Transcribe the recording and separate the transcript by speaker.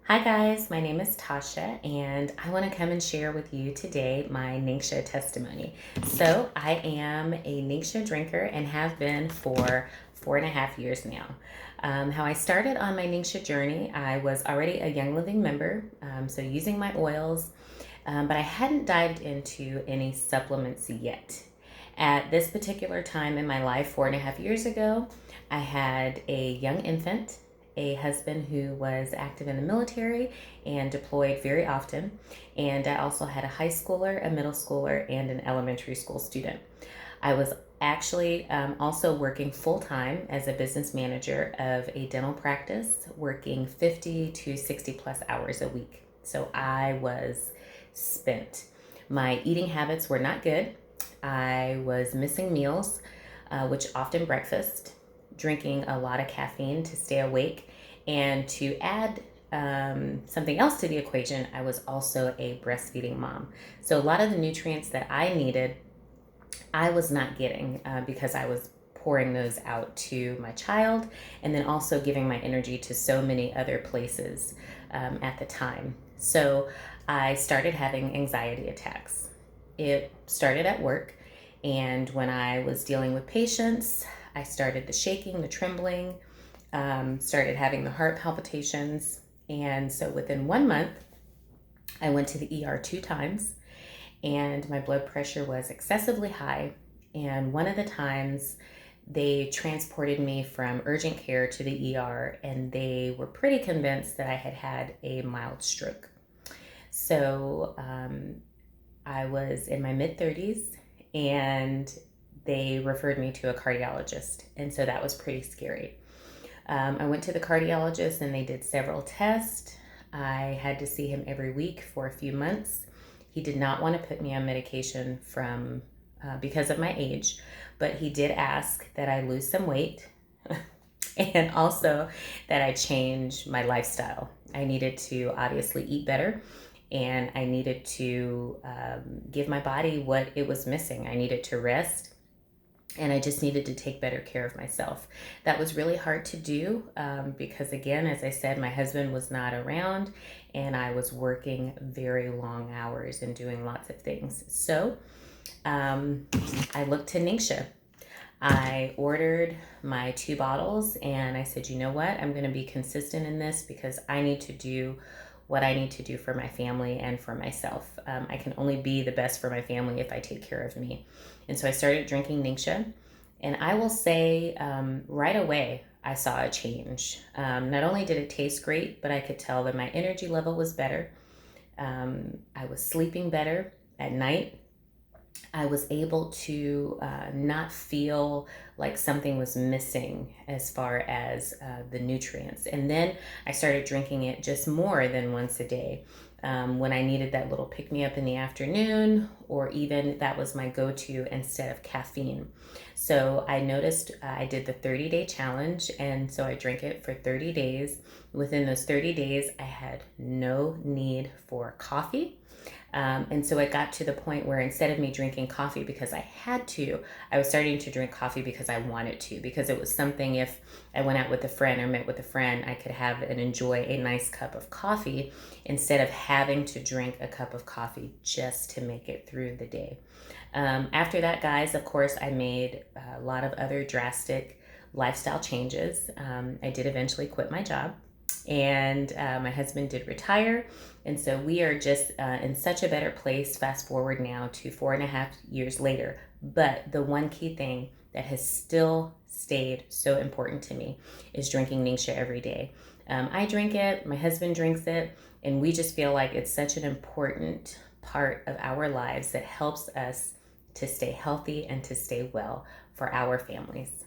Speaker 1: Hi guys, my name is Tasha and I want to come and share with you today my Ningxia testimony. So I am a Ningxia drinker and have been for 4.5 years now. How I started on my Ningxia journey, I was already a Young Living member, so using my oils, but I hadn't dived into any supplements yet. At this particular time in my life, 4.5 years ago, I had a young infant, a husband who was active in the military and deployed very often, and I also had a high schooler, a middle schooler, and an elementary school student. I was actually also working full time as a business manager of a dental practice, working 50 to 60 plus hours a week. So I was spent. My eating habits were not good. I was missing meals, which often breakfast, drinking a lot of caffeine to stay awake, and to add something else to the equation, I was also a breastfeeding mom. So a lot of the nutrients that I needed, I was not getting because I was pouring those out to my child and then also giving my energy to so many other places at the time. So I started having anxiety attacks. It started at work, and when I was dealing with patients, I started the shaking, the trembling, started having the heart palpitations. And so within 1 month, I went to the ER 2 times and my blood pressure was excessively high. And one of the times they transported me from urgent care to the ER, and they were pretty convinced that I had had a mild stroke. So I was in my mid 30s and they referred me to a cardiologist. And so that was pretty scary. I went to the cardiologist and they did several tests. I had to see him every week for a few months. He did not want to put me on medication because of my age, but he did ask that I lose some weight and also that I change my lifestyle. I needed to obviously eat better, and I needed to give my body what it was missing. I needed to rest, and I just needed to take better care of myself. That was really hard to do because, again, as I said, my husband was not around and I was working very long hours and doing lots of things. So I looked to Ningxia. I ordered my 2 bottles and I said, you know what? I'm going to be consistent in this because I need to do what I need to do for my family and for myself. I can only be the best for my family if I take care of me. And so I started drinking Ningxia. And I will say right away, I saw a change. Not only did it taste great, but I could tell that my energy level was better. I was sleeping better at night. I was able to not feel like something was missing as far as the nutrients. And then I started drinking it just more than once a day. When I needed that little pick me up in the afternoon, or even that was my go to instead of caffeine. So I noticed I did the 30-day challenge, and so I drank it for 30 days. Within those 30 days, I had no need for coffee. And so it got to the point where instead of me drinking coffee because I had to, I was starting to drink coffee because I wanted to, because it was something, if I went out with a friend or met with a friend, I could have and enjoy a nice cup of coffee instead of having to drink a cup of coffee just to make it through the day. After that, guys, of course, I made a lot of other drastic lifestyle changes. I did eventually quit my job, and my husband did retire, and so we are just in such a better place, fast forward now to 4.5 years later. But the one key thing that has still stayed so important to me is drinking Ningxia every day. I drink it, my husband drinks it, and we just feel like it's such an important part of our lives that helps us to stay healthy and to stay well for our families.